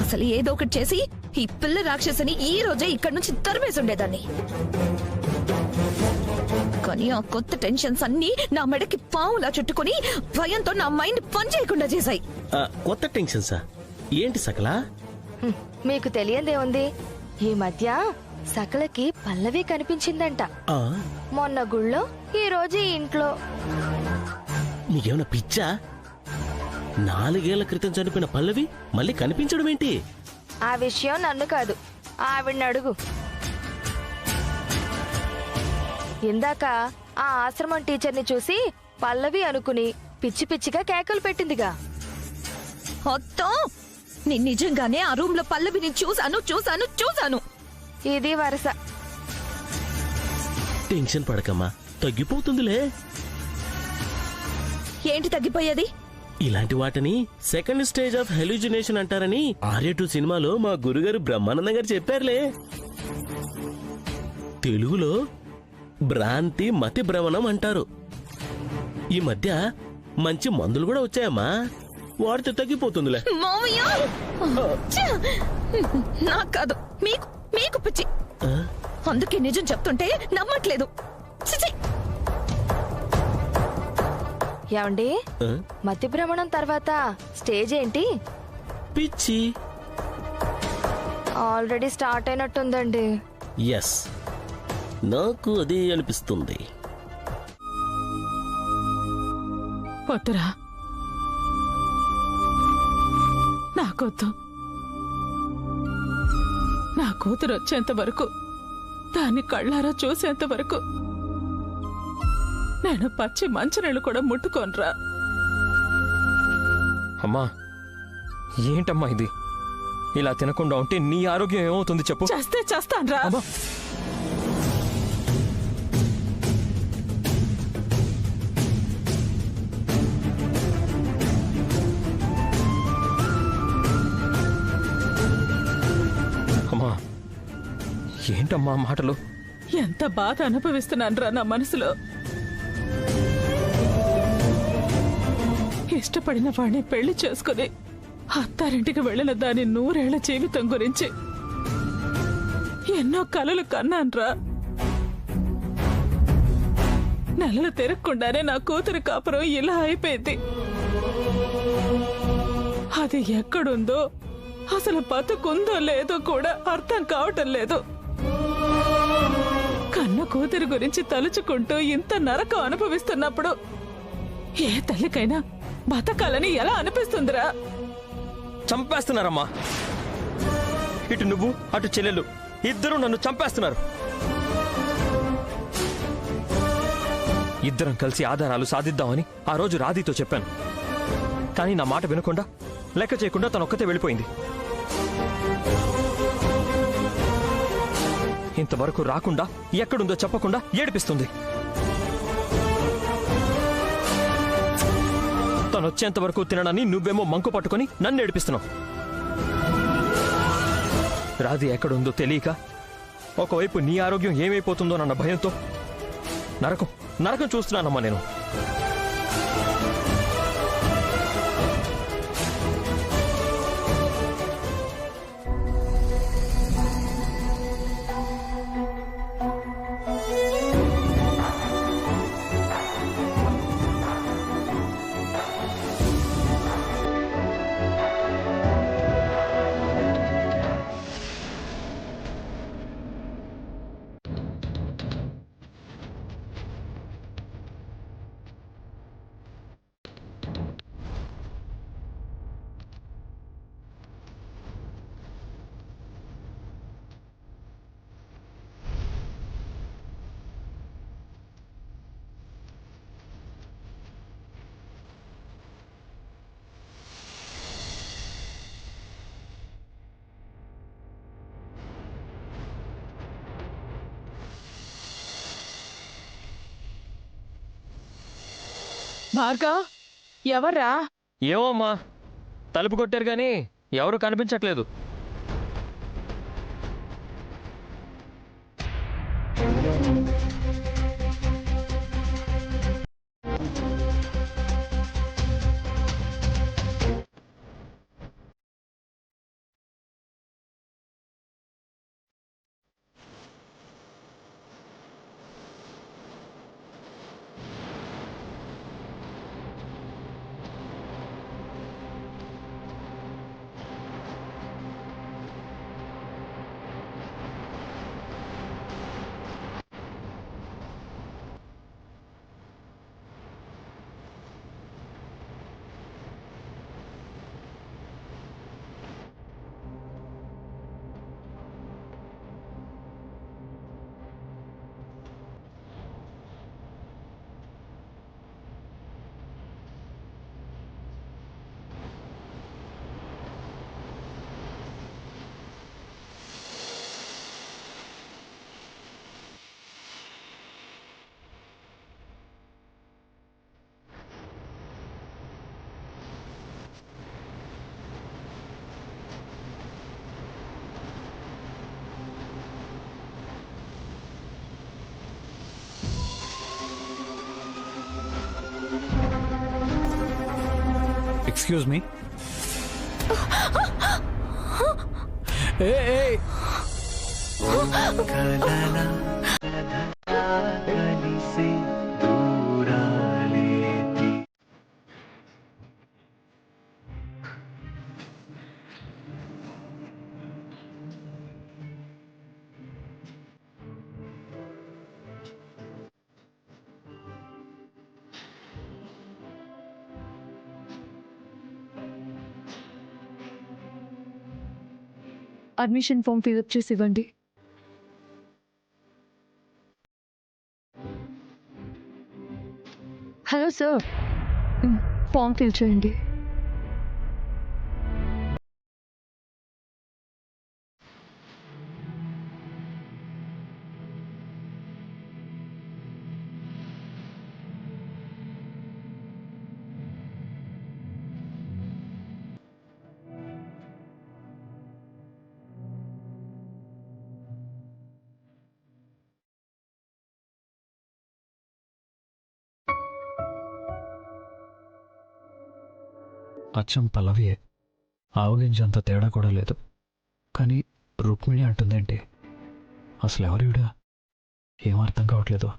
అసలు ఏదో ఒకటి చేసి ఈ పిల్ల రాక్షసిని ఈ రోజే ఇక్కడి నుంచి తరిమేసి ఉండేదాన్ని. కానీ ఆ కొత్త టెన్షన్స్ అన్ని నా మెడకి పావులా చుట్టుకుని భయంతో నా మైండ్ పని చేయకుండా చేశాయి. కొత్త టెన్షన్సా? ఏంటి సకలా? మీకు తెలియదేముంది, ఈ మధ్య సకలకి పల్లవి కనిపించిందంట. మొన్న గుళ్ళో, ఈ రోజు ఇంట్లో. నీకేమైనా పిచ్చా? 4 ఏళ్ల క్రితం చనిపోయిన పల్లవి మళ్ళీ కనిపించడం ఏంటి? ఆ విషయం నన్ను కాదు, ఆవిడ్ని అడుగు. ఇందాక ఆ ఆశ్రమం టీచర్ని చూసి పల్లవి అనుకుని పిచ్చి పిచ్చిగా కేకలు పెట్టిందిగా. అత్తో, నేను నిజంగానే ఆ రూమ్ లో పల్లవిని చూశాను. ఇది వరస. టెన్షన్ పడకమ్మా, తగ్గిపోతుందిలే. ఏంటి తగ్గిపోయేది? ఇలాంటి వాటిని సెకండ్ స్టేజ్ ఆఫ్ హెల్యూజినేషన్ అంటారని ఆర్య 2 సినిమాలో మా గురుగారు బ్రహ్మానందం గారు చెప్పారులే. తెలుగులో భ్రాంతి మతి భ్రమణం అంటారు. ఈ మధ్య మంచి మందులు కూడా వచ్చాయమ్మా, వాడితే తగ్గిపోతుందిలే. నాకు కాదు, మీకు పిచ్చి. అందుకే నిజం చెప్తుంటే నమ్మట్లేదు. ఏమండి, మతి భ్రమణం తర్వాత స్టేజ్ ఏంటి? పిచ్చి. Already start అయినట్టుందండి. ఎస్, నాకు అదే అనిపిస్తుంది. వద్దురా, నాకొద్దు. నా కూతురు వచ్చేంత వరకు, దాన్ని కళ్ళారా చూసేంత వరకు నేను పచ్చి మంచినీళ్ళు కూడా ముట్టుకోనరా. అమ్మా, ఏంటమ్మా ఇది? ఇలా తినకుండా ఉంటే నీ ఆరోగ్యం ఏమవుతుంది చెప్పు. చేస్తే చేస్తాన్రా. అమ్మా, ఏంటమ్మా మాటలు? ఎంత బాధ అనుభవిస్తున్నాన్రా నా మనసులో. ఇష్టపడిన వాడిని పెళ్లి చేసుకుని అత్తారింటికి వెళ్లిన దాని 100 ఏళ్ల జీవితం గురించి ఎన్నో కలలు కన్నాన్రా. నెలలు తిరగకుండానే నా కూతురి కాపురం ఇలా అయిపోయింది. అది ఎక్కడుందో, అసలు బతుకుందో లేదో కూడా అర్థం కావటం లేదు. కన్న కూతురి గురించి తలుచుకుంటూ ఇంత నరకం అనుభవిస్తున్నప్పుడు ఏ తల్లికైనా బతకాలని ఎలా అనిపిస్తుందిరా? చంపేస్తున్నారమ్మా. ఇటు నువ్వు, అటు చెల్లెలు, ఇద్దరు నన్ను చంపేస్తున్నారు. ఇద్దరం కలిసి ఆధారాలు సాధిద్దామని ఆ రోజు రాధితో చెప్పాను. కానీ నా మాట వినకుండా, లెక్క చేయకుండా తనొక్కతే వెళ్ళిపోయింది. ఇంతవరకు రాకుండా, ఎక్కడుందో చెప్పకుండా ఏడిపిస్తుంది. తను వచ్చేంత వరకు తినడాన్ని నువ్వేమో మంకు పట్టుకుని నన్ను ఏడిపిస్తున్నావు. రాధి ఎక్కడుందో తెలియక, ఒకవైపు నీ ఆరోగ్యం ఏమైపోతుందో నన్న భయంతో నరకం చూస్తున్నానమ్మా నేను. భార్గవ్, ఎవర్రా? ఏమోమ్మా, తలుపు కొట్టారు గాని ఎవరు కనిపించట్లేదు. Excuse me. A admission form fill up చేసి ఇవ్వండి. హలో సార్, ఫామ్ ఫిల్ చేయండి. అచ్చం పల్లవియే, ఆవగింజంత తేడా కూడా లేదు. కానీ రుక్మిణి అంటుందేంటి? అసలు ఎవరివిడా? ఏం అర్థం కావట్లేదు.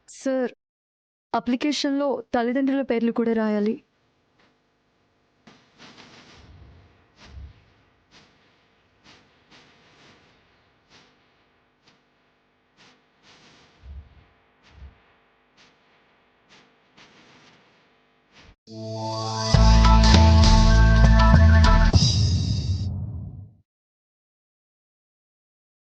సార్, అప్లికేషన్లో తల్లిదండ్రుల పేర్లు కూడా రాయాలి.